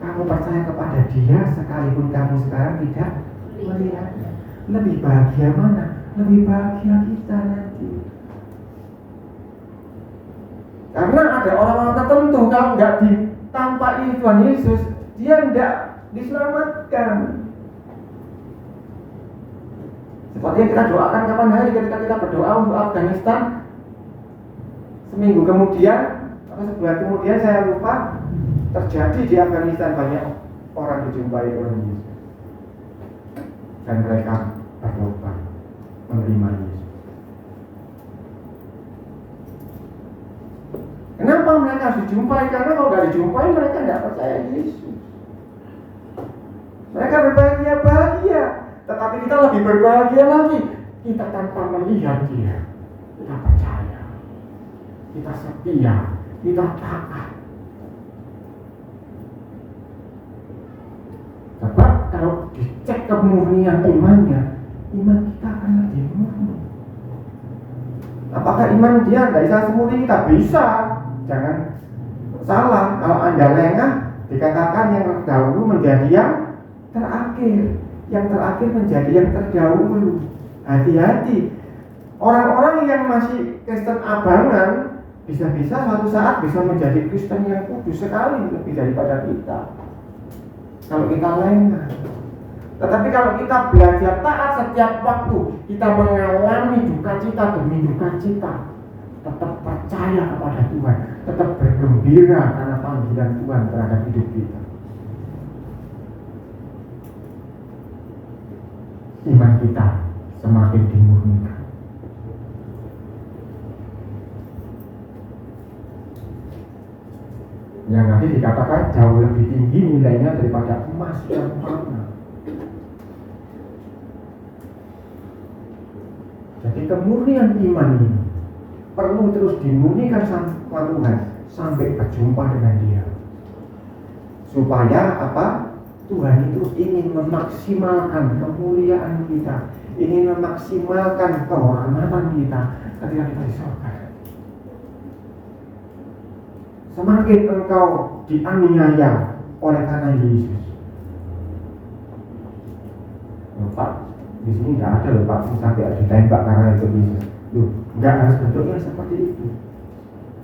kamu percaya kepada Dia sekalipun kamu sekarang tidak melihatnya. Lebih bahagia mana? Lebih bahagia kita nanti. Karena ada orang-orang tertentu kalau nggak ditampaki Tuhan Yesus, dia nggak diselamatkan. Seperti yang kita doakan kapan hari ketika kita berdoa untuk Afghanistan, seminggu kemudian atau sebulan kemudian saya lupa, terjadi di Afghanistan banyak orang dijumpai Tuhan Yesus dan mereka bertobat menerima Yesus. Kenapa mereka harus dijumpai? Karena kalau tidak dijumpai mereka tidak percaya Yesus. Mereka berbahagia-bahagia, tetapi kita lebih berbahagia lagi. Kita tanpa melihat Dia, kita percaya, kita setia, kita taat. Sebab kalau dicek kemurnian imannya, iman kita akan lebih murni. Apakah iman dia tidak bisa semurni kita? Bisa. Jangan salah. Kalau Anda lengah, dikatakan yang terdahulu menjadi yang terakhir, yang terakhir menjadi yang terdahulu. Hati-hati. Orang-orang yang masih Kristen abangan bisa-bisa suatu saat bisa menjadi Kristen yang kudus sekali lebih daripada kita. Kalau kita lengah. Tetapi kalau kita belajar taat setiap waktu, kita mengalami duka cita demi duka cita, tetap percaya kepada Tuhan, tetap bergembira karena panggilan Tuhan terhadap hidup kita. Iman kita semakin dimurnikan. Yang nanti dikatakan jauh lebih tinggi nilainya daripada emas yang mana. Jadi kemurnian iman ini perlu terus dimurnikan sama Tuhan sampai berjumpa dengan Dia. Supaya apa? Tuhan itu ingin memaksimalkan kemuliaan kita, ingin memaksimalkan kehormatan kita ketika kita di surga. Semakin engkau dianiaya oleh karena Yesus. Pak, di sini nggak ada loh Pak, sampai ditembak karena itu Yesus. Loh, nggak harus bentuknya seperti itu.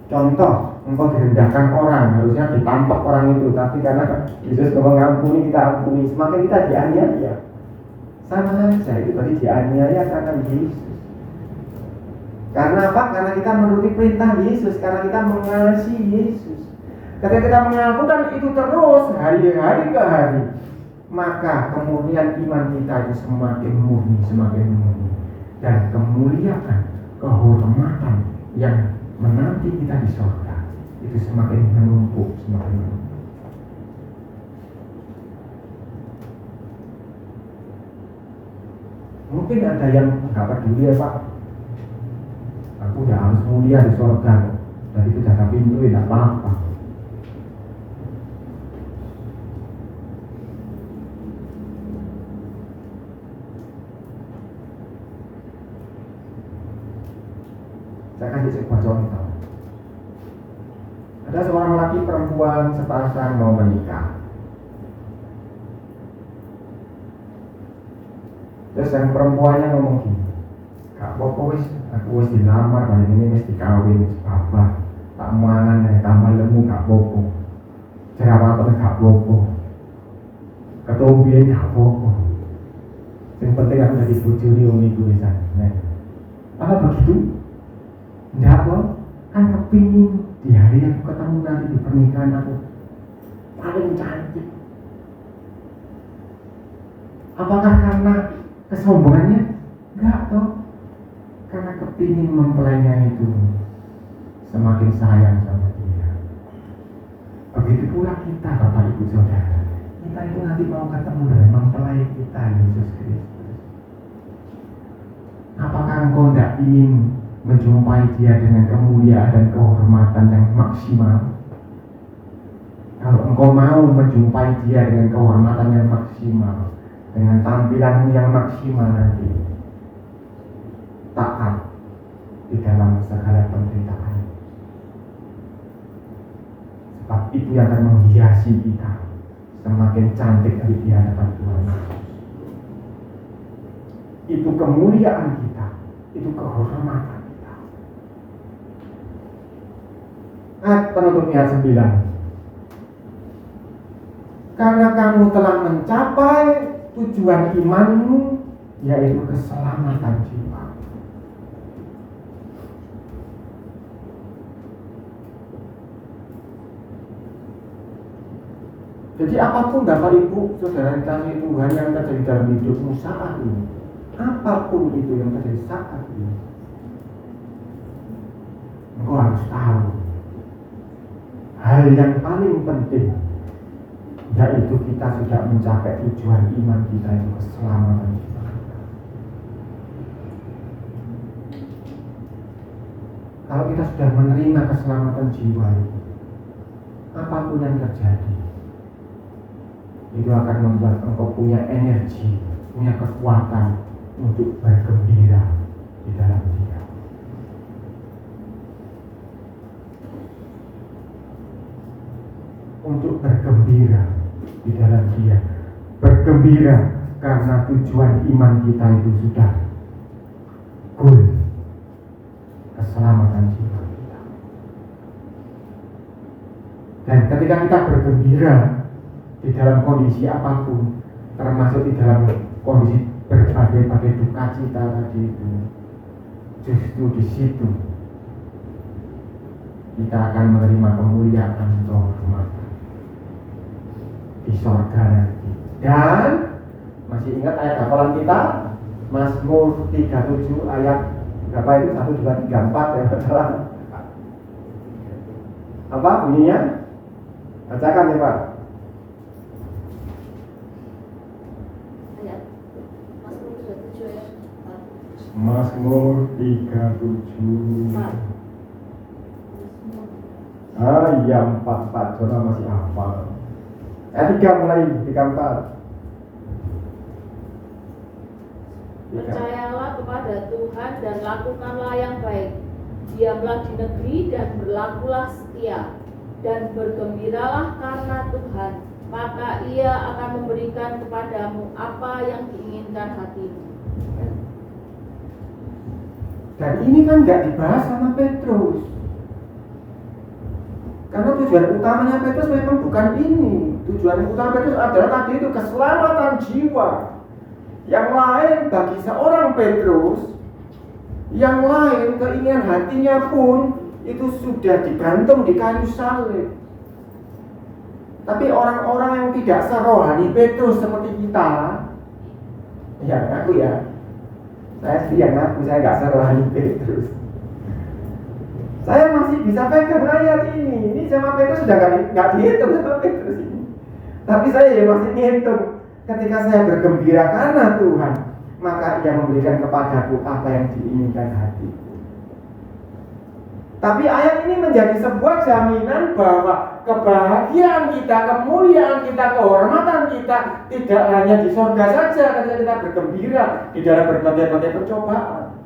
Contoh, engkau direndahkan orang, harusnya ditampok orang itu, tapi karena Yesus mengampuni, kita ampuni. Semakin kita dianiaya, sama saja itu berarti dianiaya karena Yesus. Karena apa? Karena kita menuruti perintah Yesus, karena kita mengasihi Yesus. Ketika kita melakukan itu terus hari-hari ke hari, maka kemurnian iman kita itu semakin murni, dan kemuliaan, kehormatan yang menanti kita di surga itu semakin menumpuk. Mungkin ada yang nggak peduli ya Pak, aku udah harus mulia di surga, dari itu jaga pintu tidak apa-apa. Saya kasih sebuah contoh. Ada seorang laki perempuan sepasang mau menikah. Terus yang perempuannya ngomong gini, gak apa-apa wis, aku wis dilamar, kali ini wis dikawin, wis bapak, tak mangan ya, tambah lemu gak apa-apa, jerawatan gak apa-apa, ketombian gak apa-apa. Yang penting aku jadi bojone wong iku wisan. Nah, apa begitu? Enggak kok, kan kepingin di hari aku ketemu nanti di pernikahan aku paling cantik. Apakah karena kesombongannya? Enggak toh, karena kepingin mempelainya itu semakin sayang sama dia. Begitu pula kita, Bapak Ibu Saudara, kita itu nanti mau ketemu dengan mempelai kita, Yesus Kristus. Apakah engkau tidak ingin menjumpai dia dengan kemuliaan dan kehormatan yang maksimal? Kalau engkau mau menjumpai dia dengan kehormatan yang maksimal, dengan tampilan yang maksimal nanti, taat di dalam segala penderitaan. Sebab itu yang akan menghiasi kita semakin cantik di hadapan Tuhan. Itu kemuliaan kita, itu kehormatan kita. Penutup ayat 9. Karena kamu telah mencapai tujuan imanmu, yaitu keselamatan jiwa. Jadi apapun Bapak Ibu Saudara kasih Tuhan yang terjadi dalam hidupmu saat ini, apapun itu yang terjadi saat ini, engkau harus tahu hal yang paling penting, yaitu kita sudah mencapai tujuan iman kita, itu keselamatan jiwa. Kalau kita sudah menerima keselamatan jiwa itu, apapun yang terjadi, itu akan membuat engkau punya energi, punya kekuatan untuk bergembira di dalam Dia. Untuk bergembira di dalam Dia. Bergembira karena tujuan iman kita itu sudah goal, keselamatan jiwa kita. Dan ketika kita bergembira di dalam kondisi apapun, termasuk di dalam kondisi berbagai duka cita tadi itu, justru di situ kita akan menerima kemuliaan kehormatan di sorga nanti. Dan masih ingat ayat hafalan kita, Mazmur 37 ayat berapa itu? 1, 2, 3, 4 ya, salah. Apa bunyinya? Bacakan ya Pak. Mazmur 37 ya 4 Jona masih hafal. 3 mulai 3, 4. Percayalah kepada Tuhan dan lakukanlah yang baik. Diamlah di negeri dan berlakulah setia, dan bergembiralah karena Tuhan, maka Ia akan memberikan kepadamu apa yang diinginkan hatimu. Dan ini kan gak dibahas sama Petrus, karena tujuan utamanya Petrus memang bukan ini. Tujuan utama Petrus adalah tadi itu keselamatan jiwa. Yang lain bagi seorang Petrus, yang lain keinginan hatinya pun itu sudah digantung di kayu salib. Tapi orang-orang yang tidak serohani Petrus seperti kita, ya aku ya, saya sendiri yang ngaku saya nggak serohani Petrus. Saya masih bisa pegang ayat ini. Ini sama Petrus sudah nggak dihitung sama Petrus ini. Tapi saya ya masih ngitung. Ketika saya bergembira karena Tuhan, maka Ia memberikan kepadaku apa yang diinginkan hatiku. Tapi ayat ini menjadi sebuah jaminan bahwa kebahagiaan kita, kemuliaan kita, kehormatan kita tidak hanya di surga saja ketika kita bergembira di dalam berbagai-bagai pencobaan.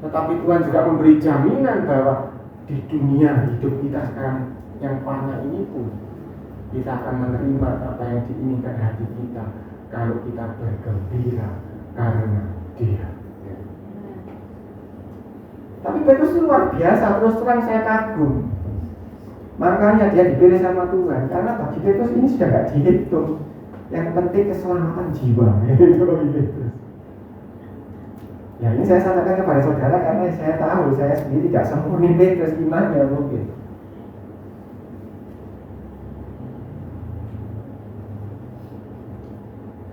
Tetapi Tuhan juga memberi jaminan bahwa di dunia hidup kita sekarang yang fana ini pun kita akan menerima apa yang diinginkan hati kita, kalau kita bergembira karena Dia. Tapi Petrus luar biasa, terus terang saya kagum. Makanya dia dipilih sama Tuhan, karena bagi Petrus ini sudah gak dihitung. Yang penting keselamatan jiwa. Ya ini saya sampaikan kepada saudara karena saya tahu saya sendiri tidak sempurna Petrus imannya mungkin.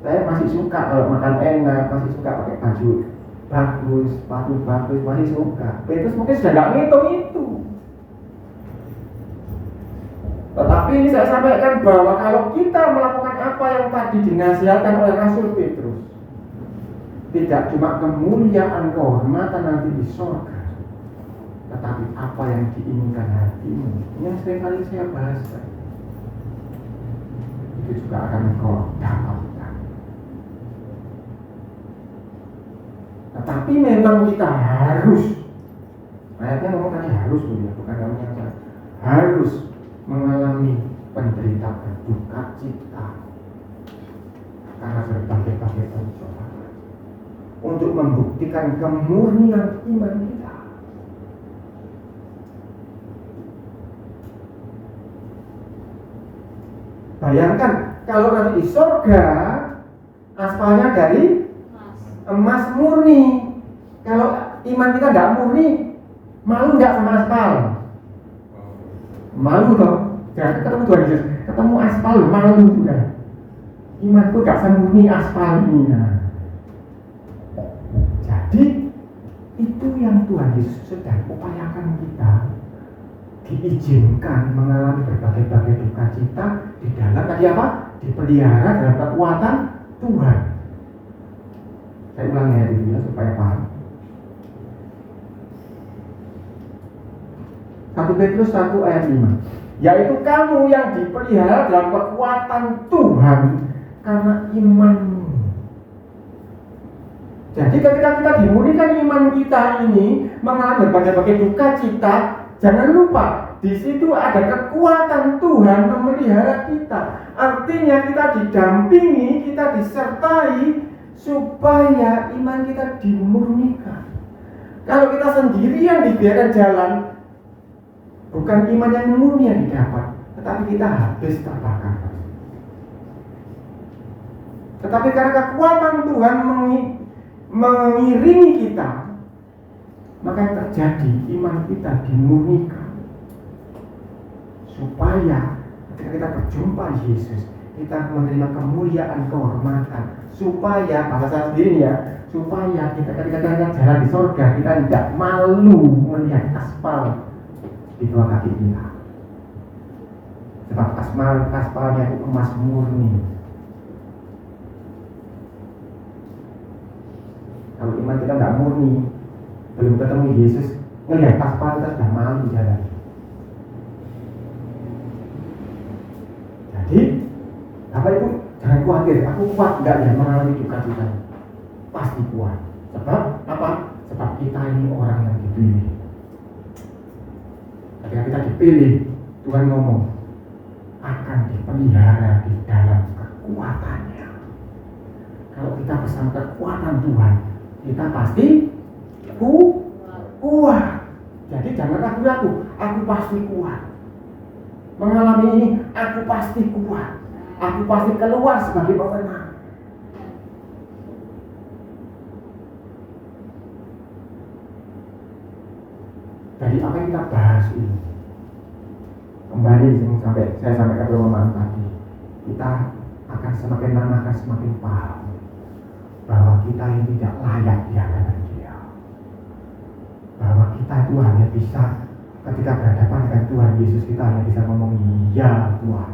Saya masih suka kalau makan enak, masih suka pakai baju bagus, sepatu bagus, masih suka. Petrus mungkin sudah nggak ngitung itu. Tetapi ini saya sampaikan bahwa kalau kita melakukan apa yang tadi dinasihatkan oleh Rasul Petrus, tidak cuma kemuliaan kehormatan nanti di surga, tetapi apa yang diinginkan hatimu, yang sering kali saya bahas, itu juga akan engkau dapatkan. Tetapi memang kita harus, ayatnya ngomong tadi harus ya, bukan namanya harus mengalami penderita berduka cita karena berbagai-bagai pencobaan untuk membuktikan kemurnian iman kita. Bayangkan kalau nanti di surga aspalnya dari emas murni. Kalau iman kita tidak murni, malu tidak sama aspal? Malu toh. Jadi ketemu Tuhan Yesus, ketemu aspal malu sudah. Imanku tidak semurni aspal ini. Jadi itu yang Tuhan Yesus sedang upayakan kita, diizinkan mengalami berbagai-bagai duka cita di dalam tadi apa? Dipelihara dalam kekuatan Tuhan. Saya ulangi ya dulu ya supaya paham. 1 Petrus 1 ayat 5, yaitu kamu yang dipelihara dalam kekuatan Tuhan karena imanmu. Jadi ketika kita dimurnikan iman kita ini mengalami berbagai duka cita, jangan lupa di situ ada kekuatan Tuhan memelihara kita. Artinya kita didampingi, kita disertai supaya iman kita dimurnikan. Kalau kita sendirian dibiarkan jalan, bukan iman yang murni yang didapat, tetapi kita habis terbakar. Tetapi karena kekuatan Tuhan mengiringi kita, maka yang terjadi iman kita dimurnikan, supaya ketika kita berjumpa Yesus, kita menerima kemuliaan kehormatan, supaya bahasa saya sendiri ya, supaya kita ketika kita jalan di surga kita tidak malu melihat aspal di bawah kaki kita, sebab aspalnya itu emas murni. Kalau iman kita tidak murni, belum ketemu Yesus, melihat aspal kita sudah malu jalan. Jadi Bapak Ibu jangan khawatir, aku kuat enggak ya mengalami duka cita? Pasti kuat. Sebab apa? Sebab kita ini orang yang dipilih. Ketika kita dipilih, Tuhan ngomong akan dipelihara di dalam kekuatannya. Kalau kita bersama kekuatan Tuhan, kita pasti kuat. Jadi jangan ragu-ragu, aku pasti kuat. Mengalami ini, aku pasti kuat. Aku pasti keluar sebagai pemenang. Dari apa yang kita bahas ini, kembali saya sampai ke perumpamaan tadi, kita akan semakin lama akan semakin paham bahwa kita ini tidak layak di hadapan Dia. Bahwa kita itu hanya bisa ketika berhadapan dengan Tuhan Yesus, kita hanya bisa ngomong ya Tuhan,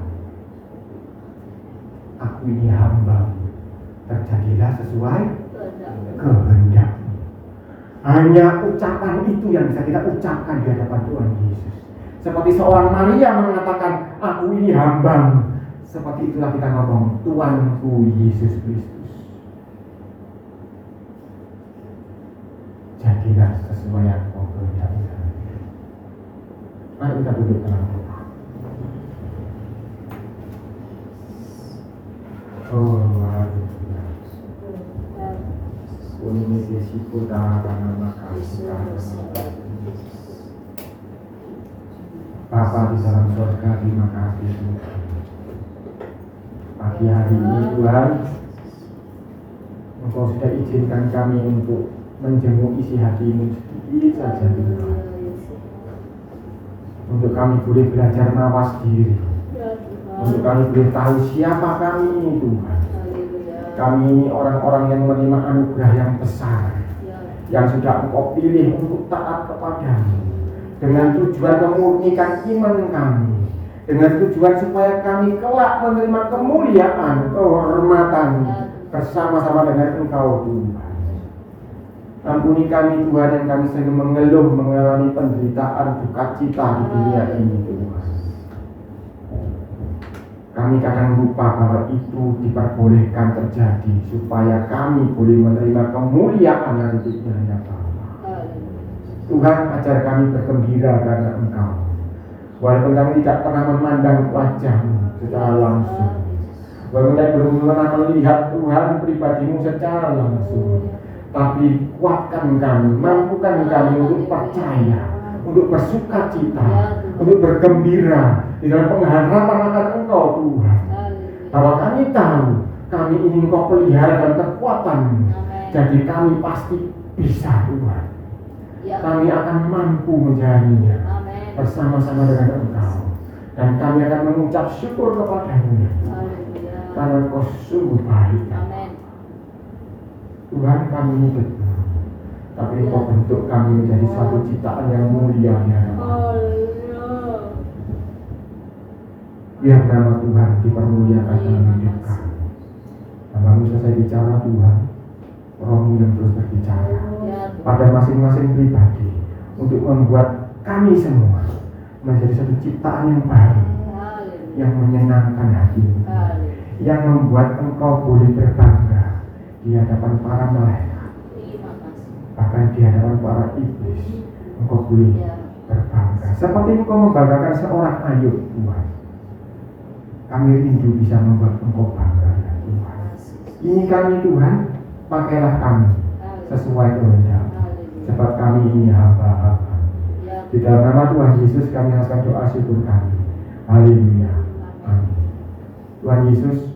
aku ini hamba, terjadilah sesuai kehendak. Hanya ucapan itu yang bisa kita ucapkan di hadapan Tuhan Yesus. Seperti seorang Maria mengatakan, aku ini hamba. Seperti itulah kita ngomong, Tuanku Yesus Kristus, jadilah sesuai yang kau kehendaki. Mari kita duduk dalam doa. Oh, Ampuni risiko karena makasih. Bapa di dalam surga, terima kasih Tuhan. Pagi hari ini Tuhan, Engkau sudah izinkan kami untuk menjenguk isi hatimu sedikit saja Tuhan. Untuk kami boleh belajar mawas diri. Untuk kami boleh tahu siapa kami ini Tuhan. Kami ini orang-orang yang menerima anugerah yang besar, yang sudah Engkau pilih untuk taat kepadamu, dengan tujuan memurnikan iman kami, dengan tujuan supaya kami kelak menerima kemuliaan, kehormatan bersama-sama dengan Engkau Tuhan. Ampuni kami Tuhan yang kami sering mengeluh mengalami penderitaan duka cita di dunia ini Tuhan. Kami kadang lupa bahwa itu diperbolehkan terjadi supaya kami boleh menerima kemuliaan nantinya ya Bapa. Tuhan, ajar kami bergembira karena Engkau. Walaupun kami tidak pernah memandang wajah-Mu secara langsung, walaupun kami belum pernah melihat Tuhan pribadi-Mu secara langsung, tapi kuatkan kami, mampukan kami untuk percaya, untuk bersuka cita, untuk bergembira di dalam pengharapan akan Engkau Tuhan. Bahwa kami tahu kami ingin Engkau pelihara dalam kekuatan-Mu. Jadi kami pasti bisa Tuhan. Kami akan mampu menjalaninya bersama-sama dengan Engkau. Dan kami akan mengucap syukur kepada-Mu karena Engkau sungguh baik. Tuhan, kami ini betul, tapi Engkau bentuk kami menjadi suatu ciptaan yang mulia di hadapan. Biar nama Tuhan dipermuliakan dalam hidup kami. Hamba-Mu selesai bicara Tuhan, Roh-Mu yang terus berbicara pada masing-masing pribadi untuk membuat kami semua menjadi satu ciptaan yang baru, yang menyenangkan hati-Mu, yang membuat Engkau boleh berbangga di hadapan para malaikat, bahkan di hadapan para iblis. Engkau boleh berbangga seperti Engkau membanggakan seorang Ayub Tuhan. Kami rindu bisa membuat Engkau bangga ya Tuhan. Ini kami Tuhan, pakailah kami sesuai kehendak, sebab kami ini hamba-hamba. Di dalam nama Tuhan Yesus kami akan doa syukur kami. Haleluya. Amin. Tuhan Yesus